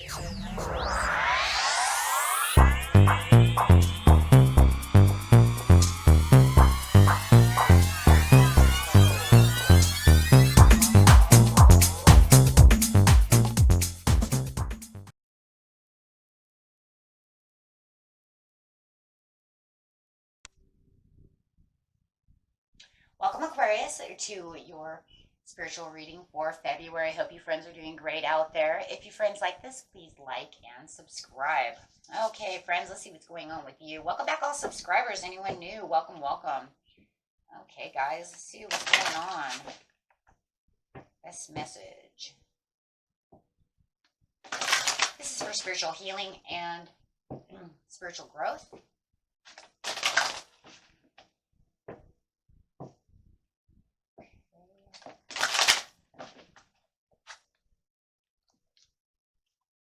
Welcome, Aquarius, to your spiritual reading for February. I hope you friends are doing great out there. If you friends like this, please like and subscribe. Okay, friends, let's see what's going on with you. Welcome back, all subscribers. Anyone new? Welcome, welcome. Okay, guys, let's see what's going on. Best message. This is for spiritual healing and spiritual growth.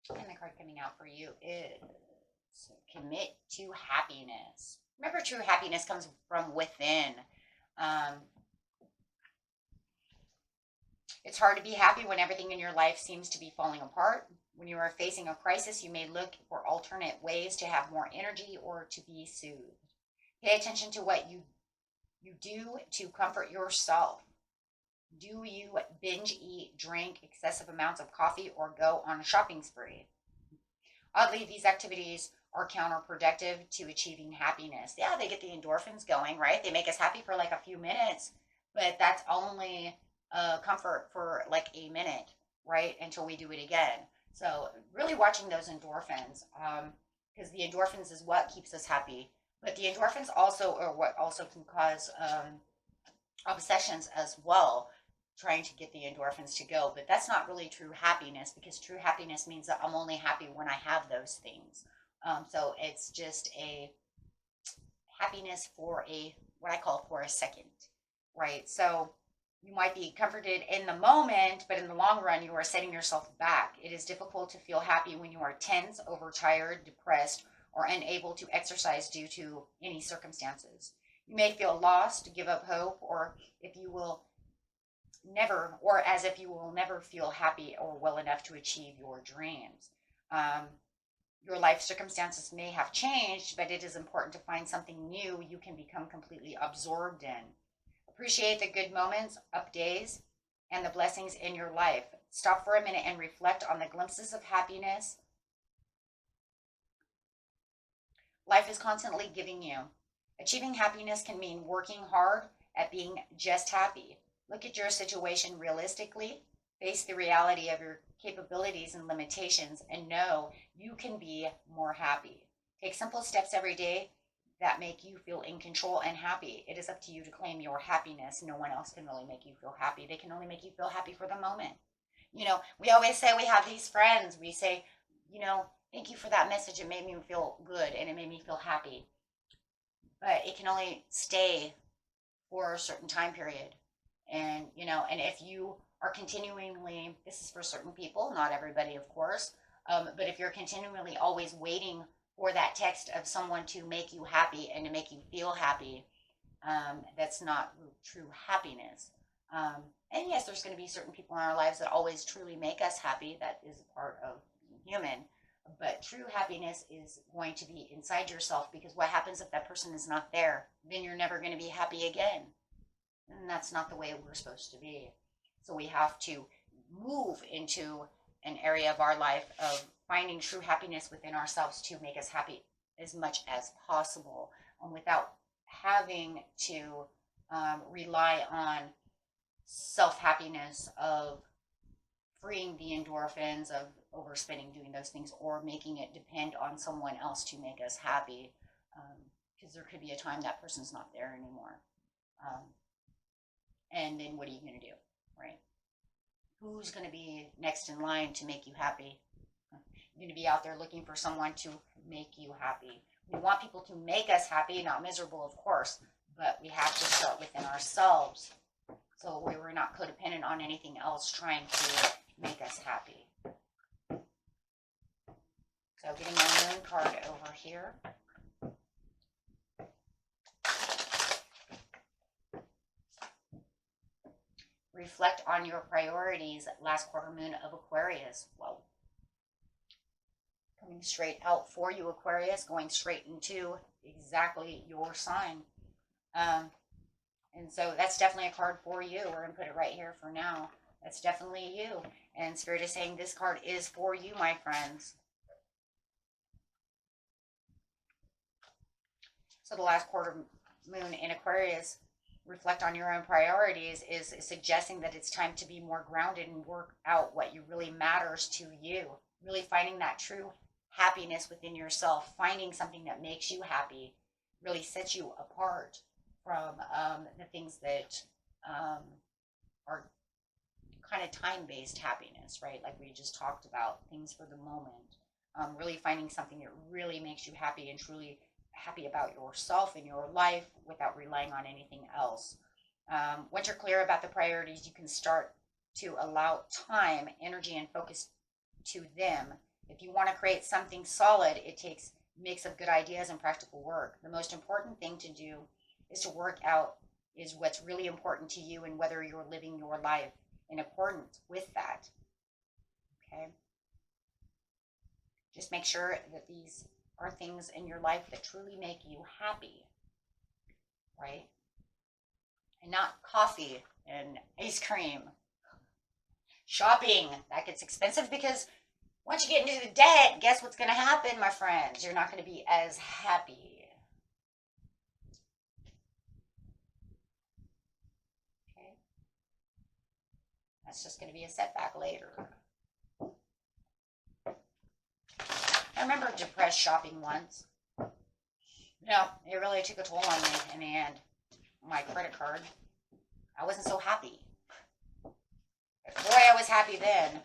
And the card coming out for you is commit to happiness. Remember, true happiness comes from within. It's hard to be happy when everything in your life seems to be falling apart. When you are facing a crisis, you may look for alternate ways to have more energy or to be soothed. Pay attention to what you do to comfort yourself. Do you binge eat, drink excessive amounts of coffee, or go on a shopping spree? Oddly, these activities are counterproductive to achieving happiness. Yeah, they get the endorphins going, right? They make us happy for like a few minutes, but that's only comfort for like a minute, right? Until we do it again. So really watching those endorphins, because the endorphins is what keeps us happy. But the endorphins also are what also can cause obsessions as well, trying to get the endorphins to go. But that's not really true happiness, because true happiness means that I'm only happy when I have those things. So it's just a happiness for what I call for a second, right? So you might be comforted in the moment, but in the long run, you are setting yourself back. It is difficult to feel happy when you are tense, overtired, depressed, or unable to exercise due to any circumstances. You may feel lost, give up hope, or as if you will never feel happy or well enough to achieve your dreams. Your life circumstances may have changed, but it is important to find something new you can become completely absorbed in. Appreciate the good moments, up days, and the blessings in your life. Stop for a minute and reflect on the glimpses of happiness life is constantly giving you. Achieving happiness can mean working hard at being just happy. Look at your situation realistically, face the reality of your capabilities and limitations, and know you can be more happy. Take simple steps every day that make you feel in control and happy. It is up to you to claim your happiness. No one else can really make you feel happy. They can only make you feel happy for the moment. We always say we have these friends. We say, thank you for that message. It made me feel good and it made me feel happy. But it can only stay for a certain time period. And if you are continually, this is for certain people, not everybody, of course, but if you're continually always waiting for that text of someone to make you happy and to make you feel happy, that's not true happiness. And yes, there's going to be certain people in our lives that always truly make us happy. That is a part of human. But true happiness is going to be inside yourself, because what happens if that person is not there? Then you're never going to be happy again. And that's not the way we're supposed to be. So we have to move into an area of our life of finding true happiness within ourselves to make us happy as much as possible, without having to rely on self-happiness of freeing the endorphins of overspending, doing those things, or making it depend on someone else to make us happy, because there could be a time that person's not there anymore. And then what are you going to do, right? Who's going to be next in line to make you happy? You're going to be out there looking for someone to make you happy. We want people to make us happy, not miserable, of course, but we have to start within ourselves, so we're not codependent on anything else trying to make us happy. So getting my moon card over here. Reflect on your priorities, last quarter moon of Aquarius. Whoa. coming straight out for you, Aquarius, going straight into exactly your sign. And so that's definitely a card for you. We're going to put it right here for now. That's definitely you. And Spirit is saying this card is for you, my friends. So the last quarter moon in Aquarius, reflect on your own priorities, is suggesting that it's time to be more grounded and work out what really matters to you. Really finding that true happiness within yourself, finding something that makes you happy, really sets you apart from the things that are kind of time-based happiness, right? Like we just talked about, things for the moment. Really finding something that really makes you happy and truly happy about yourself and your life without relying on anything else. Once you're clear about the priorities, you can start to allow time, energy, and focus to them. If you want to create something solid, it takes a mix of good ideas and practical work. The most important thing to do is to work out is what's really important to you and whether you're living your life in accordance with that. Okay? Just make sure that these are things in your life that truly make you happy, right? And not coffee and ice cream. Shopping, that gets expensive because once you get into the debt, guess what's going to happen, my friends? You're not going to be as happy. Okay? That's just going to be a setback later. I remember depressed shopping once. No, it really took a toll on me in the end. My credit card. I wasn't so happy. But boy, I was happy then.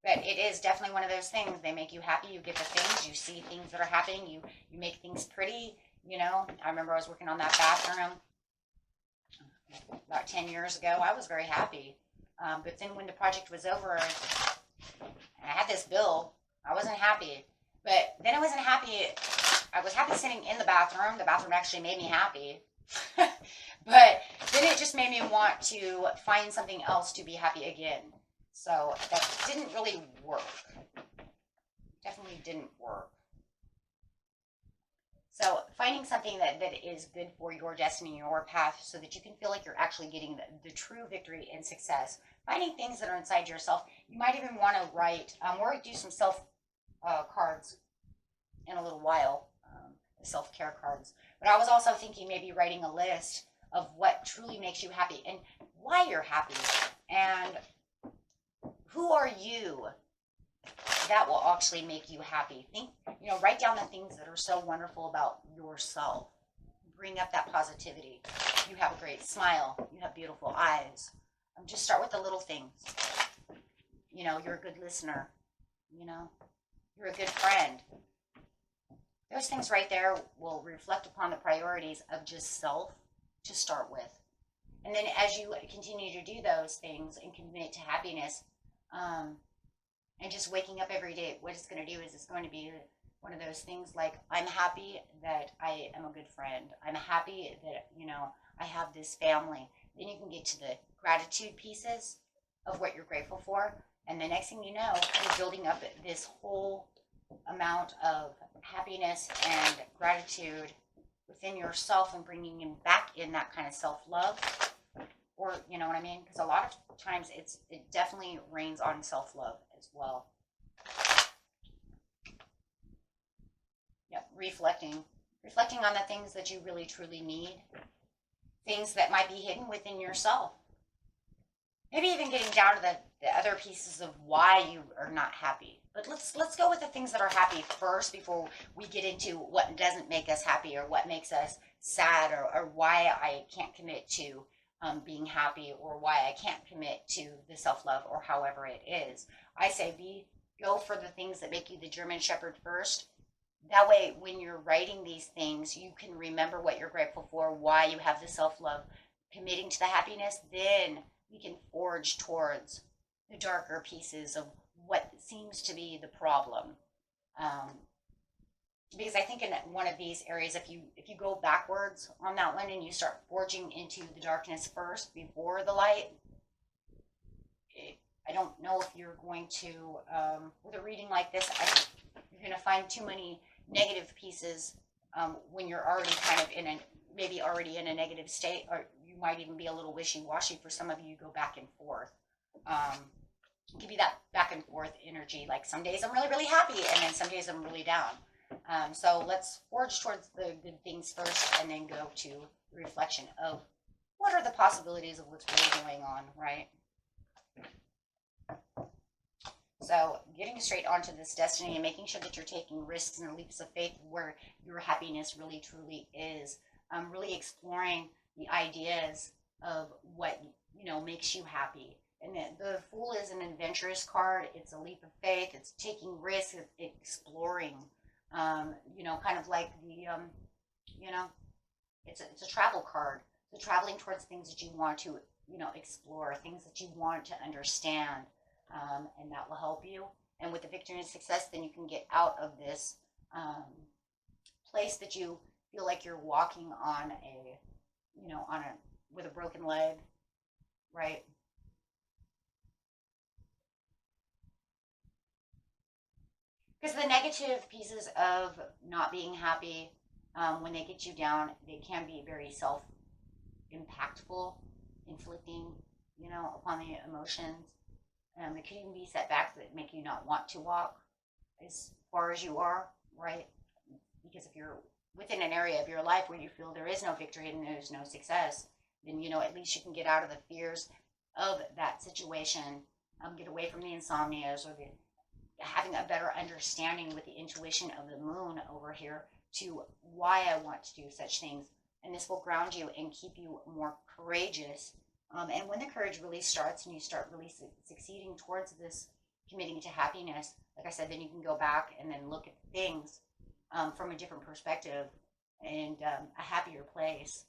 But it is definitely one of those things. They make you happy. You get the things. You see things that are happening. You make things pretty. You know, I remember I was working on that bathroom about 10 years ago. I was very happy. But then when the project was over and I had this bill, I wasn't happy. But then I wasn't happy. I was happy sitting in the bathroom. The bathroom actually made me happy. But then it just made me want to find something else to be happy again. So that didn't really work. Definitely didn't work. So finding something that is good for your destiny, your path, so that you can feel like you're actually getting the true victory and success. Finding things that are inside yourself. You might even want to write, we're going to do some self cards in a little while, self-care cards. But I was also thinking maybe writing a list of what truly makes you happy and why you're happy and who are you that will actually make you happy. Think, write down the things that are so wonderful about yourself. Bring up that positivity. You have a great smile. You have beautiful eyes. Just start with the little things. You're a good listener. You're a good friend. Those things right there will reflect upon the priorities of just self to start with. And then as you continue to do those things and commit to happiness, and just waking up every day, what it's going to do is it's going to be one of those things like, I'm happy that I am a good friend. I'm happy that, I have this family. Then you can get to the gratitude pieces of what you're grateful for. And the next thing you know, you're building up this whole amount of happiness and gratitude within yourself and bringing in back in that kind of self-love. Or, you know what I mean? Because a lot of times it definitely rains on self-love as well. Yep, reflecting on the things that you really truly need. Things that might be hidden within yourself. Maybe even getting down to the other pieces of why you are not happy. But let's go with the things that are happy first before we get into what doesn't make us happy or what makes us sad or why I can't commit to being happy or why I can't commit to the self-love or however it is. I say go for the things that make you the German Shepherd first. That way, when you're writing these things, you can remember what you're grateful for, why you have the self-love, committing to the happiness. Then we can forge towards the darker pieces of what seems to be the problem. Because I think in one of these areas, if you go backwards on that one and you start forging into the darkness first before the light, I don't know if you're going to, with a reading like this, you're going to find too many negative pieces when you're already kind of in maybe already in a negative state, or you might even be a little wishy-washy. For some of you, go back and forth. Give you that back and forth energy. Like some days I'm really, really happy, and then some days I'm really down. So let's forge towards the good things first, and then go to the reflection of what are the possibilities of what's really going on, right? So getting straight onto this destiny and making sure that you're taking risks and leaps of faith where your happiness really, truly is. Really exploring the ideas of what, makes you happy. And the Fool is an adventurous card. It's a leap of faith. It's taking risks, it's exploring. Kind of like the, it's a travel card. So traveling towards things that you want to, explore, things that you want to understand, and that will help you. And with the victory and success, then you can get out of this place that you feel like you're walking on with a broken leg, right? Because the negative pieces of not being happy, when they get you down, they can be very self-impactful, inflicting, upon the emotions. It can even be setbacks that make you not want to walk as far as you are, right? Because if you're within an area of your life where you feel there is no victory and there's no success, then, at least you can get out of the fears of that situation, get away from the insomnias or having a better understanding with the intuition of the moon over here to why I want to do such things. And this will ground you and keep you more courageous. And when the courage really starts and you start really succeeding towards this committing to happiness, like I said, then you can go back and then look at things from a different perspective and a happier place,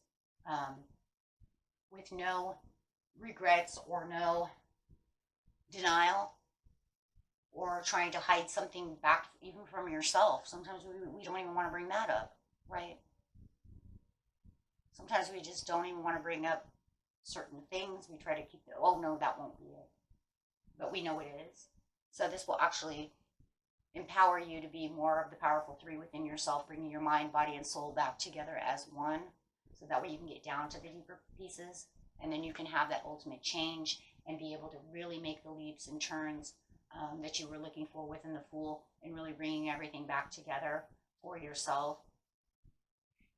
with no regrets or no denial or trying to hide something back even from yourself. Sometimes we don't even want to bring that up, right? Sometimes we just don't even want to bring up certain things. We try to keep it, oh no, that won't be it. But we know it is. So this will actually empower you to be more of the powerful three within yourself, bringing your mind, body, and soul back together as one. So that way you can get down to the deeper pieces, and then you can have that ultimate change and be able to really make the leaps and turns that you were looking for within the Fool, and really bringing everything back together for yourself.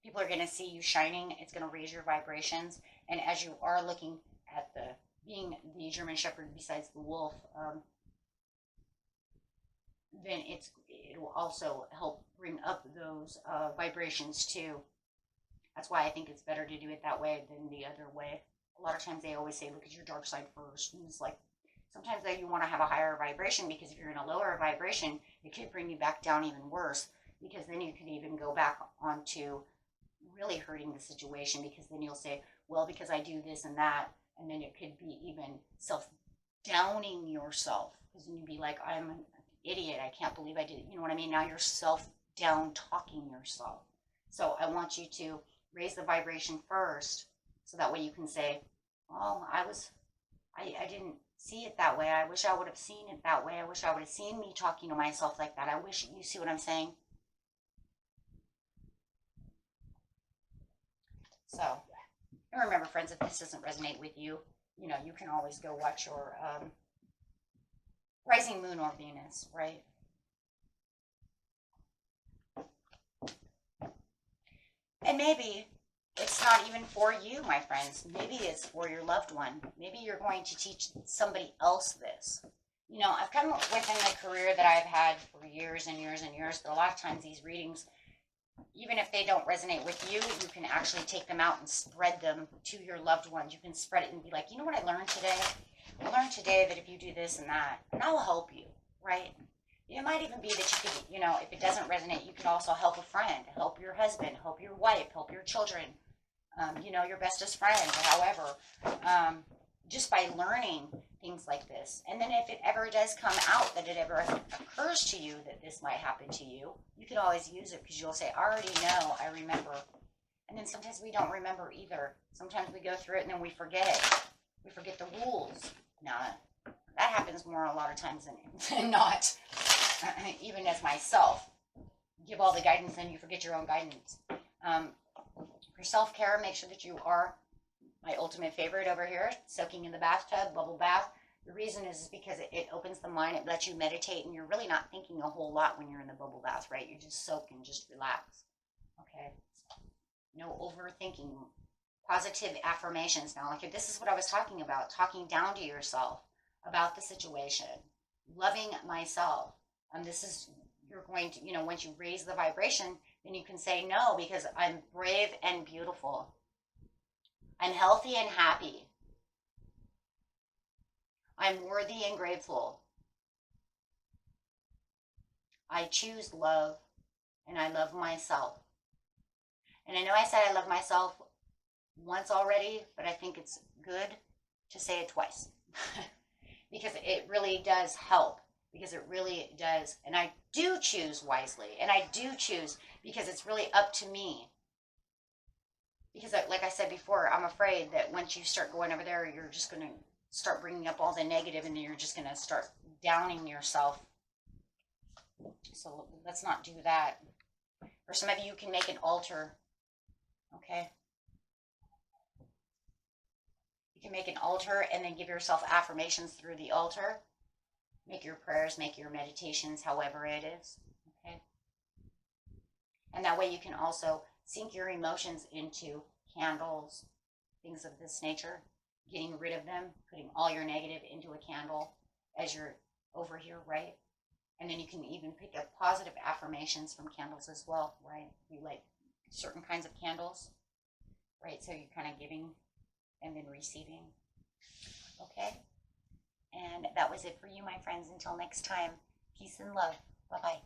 People are going to see you shining. It's going to raise your vibrations. And as you are looking at being the German Shepherd besides the wolf, then it will also help bring up those vibrations too. That's why I think it's better to do it that way than the other way. A lot of times they always say, look at your dark side first. And it's like, sometimes though you want to have a higher vibration, because if you're in a lower vibration, it could bring you back down even worse, because then you could even go back onto really hurting the situation, because then you'll say, well, because I do this and that, and then it could be even self-downing yourself, because then you'd be like, I'm an idiot, I can't believe I did it. You know what I mean? Now you're self-down talking yourself. So I want you to raise the vibration first, so that way you can say, oh, I didn't see it that way. I wish I would have seen it that way. I wish I would have seen me talking to myself like that. I wish, you see what I'm saying? So, and remember, friends, if this doesn't resonate with you, you can always go watch your rising moon or Venus, right? And maybe it's not even for you, my friends. Maybe it's for your loved one. Maybe you're going to teach somebody else this. I've come within the career that I've had for years and years and years, but a lot of times these readings, even if they don't resonate with you, you can actually take them out and spread them to your loved ones. You can spread it and be like, you know what I learned today? I learned today that if you do this and that, and I will help you, right? It might even be that you could, if it doesn't resonate, you can also help a friend, help your husband, help your wife, help your children, your bestest friend, or however, just by learning things like this. And then if it ever does come out that it ever occurs to you that this might happen to you, you can always use it, because you'll say, I already know, I remember. And then sometimes we don't remember either. Sometimes we go through it and then we forget it. We forget the rules. Now, that happens more a lot of times than not. even as myself, give all the guidance and you forget your own guidance. For self-care, make sure that you are my ultimate favorite over here, soaking in the bathtub, bubble bath. The reason is because it opens the mind, it lets you meditate, and you're really not thinking a whole lot when you're in the bubble bath, right? You just soak and just relax, okay? No overthinking. Positive affirmations. Now, like this is what I was talking about, talking down to yourself about the situation, loving myself. This is, you're going to, once you raise the vibration, then you can say no, because I'm brave and beautiful. I'm healthy and happy. I'm worthy and grateful. I choose love, and I love myself. And I know I said I love myself once already, but I think it's good to say it twice because it really does help, because it really does. And I do choose wisely, and I do choose because it's really up to me. Because like I said before, I'm afraid that once you start going over there, you're just going to start bringing up all the negative, and then you're just going to start downing yourself. So let's not do that. For some of you, you can make an altar, okay? You can make an altar and then give yourself affirmations through the altar. Make your prayers, make your meditations, however it is, okay? And that way you can also sink your emotions into candles, things of this nature, getting rid of them, putting all your negative into a candle as you're over here, right? And then you can even pick up positive affirmations from candles as well, right? You like certain kinds of candles, right? So you're kind of giving and then receiving, okay? And that was it for you, my friends. Until next time, peace and love. Bye-bye.